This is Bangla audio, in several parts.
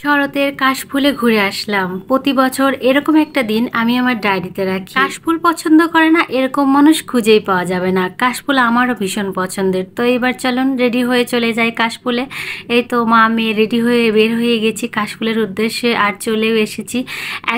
শরতের কাশফুলে ঘুরে আসলাম। প্রতি বছর এরকম একটা দিন আমি আমার ডায়েরিতে রাখি। কাশফুল পছন্দ করে না এরকম মানুষ খুঁজেই পাওয়া যাবে না। কাশফুল আমারও ভীষণ পছন্দের। তো এবার চলুন রেডি হয়ে চলে যাই কাশফুলে। এই তো মা মেয়ে রেডি হয়ে বের হয়ে গেছি কাশফুলের উদ্দেশ্যে, আর চলেও এসেছি।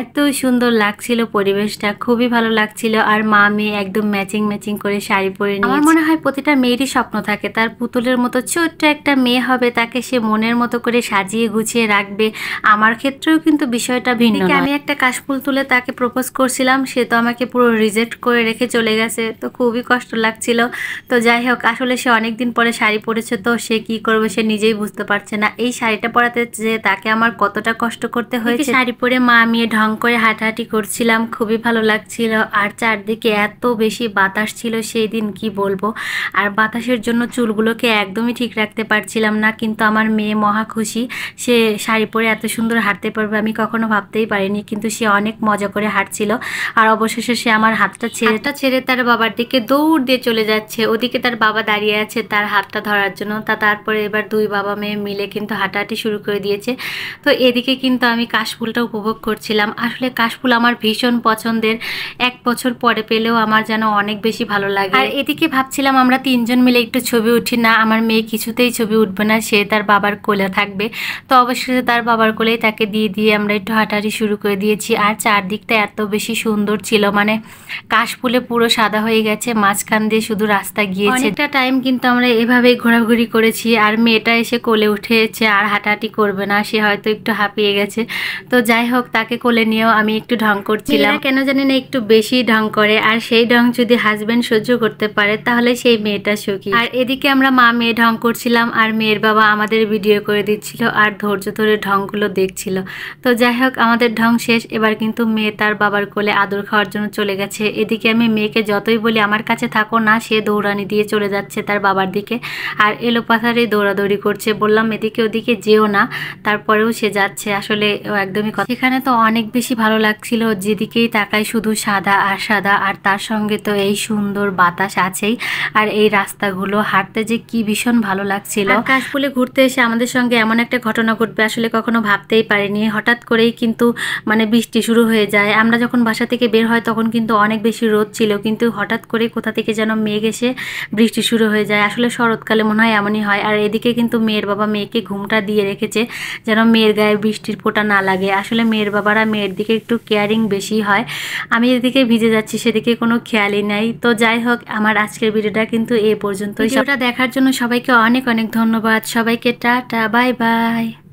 এত সুন্দর লাগছিল পরিবেশটা, খুবই ভালো লাগছিল। আর মা মেয়ে একদম ম্যাচিং ম্যাচিং করে শাড়ি পরে নিয়েছে। আমার মনে হয় প্রতিটা মেয়েরই স্বপ্ন থাকে তার পুতুলের মতো ছোট্ট একটা মেয়ে হবে, তাকে সে মনের মতো করে সাজিয়ে গুছিয়ে রাখবে। আমার ক্ষেত্রেও কিন্তু বিষয়টা ভিন্ন। আমি একটা কাশফুল তুলে তাকে প্রপোজ করছিলাম, সে তো আমাকে পুরো রিজেক্ট করে রেখে চলে গেছে। তো খুবই কষ্ট লাগছিল। তো যাই হোক, আসলে সে অনেকদিন পরে শাড়ি পরেছে, তো সে কি করবে সে নিজেই বুঝতে পারছে না। এই শাড়িটা পরাতে যে তাকে আমার কতটা কষ্ট করতে হয়েছে। শাড়ি পরে মা মেয়ে ঢং করে হাঁটাহাঁটি করছিলাম, খুবই ভালো লাগছিল। আর চারদিকে এত বেশি বাতাস ছিল সেই দিন কি বলবো। আর বাতাসের জন্য চুলগুলোকে একদমই ঠিক রাখতে পারছিলাম না। কিন্তু আমার মেয়ে মহা খুশি, সে শাড়ি পরে এত সুন্দর হাঁটতে পারবে আমি কখনো ভাবতেই পারিনি। কিন্তু সে অনেক মজা করে হাঁটছিল। আর অবশেষে সে আমার হাতটা ছেড়ে তার বাবার দিকে দৌড় দিয়ে চলে যাচ্ছে। ওদিকে তার বাবা দাঁড়িয়ে আছে তার হাতটা ধরার জন্য। তারপরে এবার দুই বাবা মেয়ে মিলে কিন্তু হাঁটাহাঁটি শুরু করে দিয়েছে। তো এদিকে কিন্তু আমি কাশফুলটা উপভোগ করছিলাম। আসলে কাশফুল আমার ভীষণ পছন্দের। এক বছর পরে পেলেও আমার যেন অনেক বেশি ভালো লাগে। আর এদিকে ভাবছিলাম আমরা তিনজন মিলে একটু ছবি উঠি না। আমার মেয়ে কিছুতেই ছবি উঠবে না, সে তার বাবার কোলে থাকবে। তো অবশেষে তার বাবার কোলেই তাকে দিয়ে আমরা একটু হাঁটাহাঁটি শুরু করে দিয়েছি। আর চারদিকটা এত বেশি সুন্দর ছিল, মানে কাশফুলে পুরো সাদা হয়ে গেছে, মাঝখান দিয়ে শুধু রাস্তা গিয়েছে। অনেকটা টাইম কিন্তু আমরা এভাবেই ঘোরাঘুরি করেছি। আর মেয়েটা এসে কোলে উঠেছে, আর হাঁটাহাঁটি করবে না, সে হয়তো একটু হাঁপিয়ে গেছে। তো যাই হোক, তাকে কোলে নিয়েও আমি একটু ঢং করছিলাম। কেন জানি না একটু বেশি ঢং করে, আর সেই ঢং যদি হাজবেন্ড সহ্য করতে পারে তাহলে সেই মেয়েটা সুখী। আর এদিকে আমরা মা মেয়ে ঢং করছিলাম, আর মেয়ের বাবা আমাদের ভিডিও করে দিচ্ছিল আর ধৈর্য ধরে ঢংগুলো দেখছিল। তো যাই হোক, আমাদের ঢং শেষ। এবার কিন্তু মেয়ে তার বাবার কোলে আদর খাওয়ার জন্য চলে গেছে। এদিকে আমি মেয়েকে যতই বলি আমার কাছে থাকো না, সে দৌড়ানি দিয়ে চলে যাচ্ছে তার বাবার দিকে। আর এলোপাথারে দৌড়াদৌড়ি করছে। বললাম এদিকে ওদিকে যেও না, তারপরেও সে যাচ্ছে। আসলে একদমই কথা। সেখানে তো অনেক বেশি ভালো লাগছিল, যেদিকেই তাকাই শুধু সাদা আর সাদা। আর তার সঙ্গে তো এই সুন্দর বাতাস আছেই। আর এই রাস্তাগুলো হাঁটতে যে কি ভীষণ ভালো লাগছিল। কাশফুলে ঘুরতে এসে আমাদের সঙ্গে এমন একটা ঘটনা ঘটবে আসলে কখনো ভাবতেই পারিনি। হঠাৎ করেই কিন্তু মানে বৃষ্টি শুরু হয়ে যায়। আমরা যখন বাসা থেকে বের হয় তখন কিন্তু অনেক বেশি রোদ ছিল, কিন্তু হঠাৎ করে কোথা থেকে যেন মেঘ এসে বৃষ্টি শুরু হয়ে যায়। আসলে শরৎকালে মনে হয় এমনই হয়। আর এদিকে কিন্তু মেয়ের বাবা মেয়েকে ঘুমটা দিয়ে রেখেছে যেন মেয়ের গায়ে বৃষ্টির ফোঁটা না লাগে। আসলে মেয়ের বাবারা মেয়ের দিকে একটু কেয়ারিং বেশি হয়। আমি এদিকে ভিজে যাচ্ছি, সেদিকে কোনো খেয়ালই নাই। তো যাই হোক, আমার আজকের ভিডিওটা কিন্তু এই পর্যন্ত। ভিডিওটা দেখার জন্য সবাইকে অনেক অনেক ধন্যবাদ। সবাইকে টাটা, বাই বাই।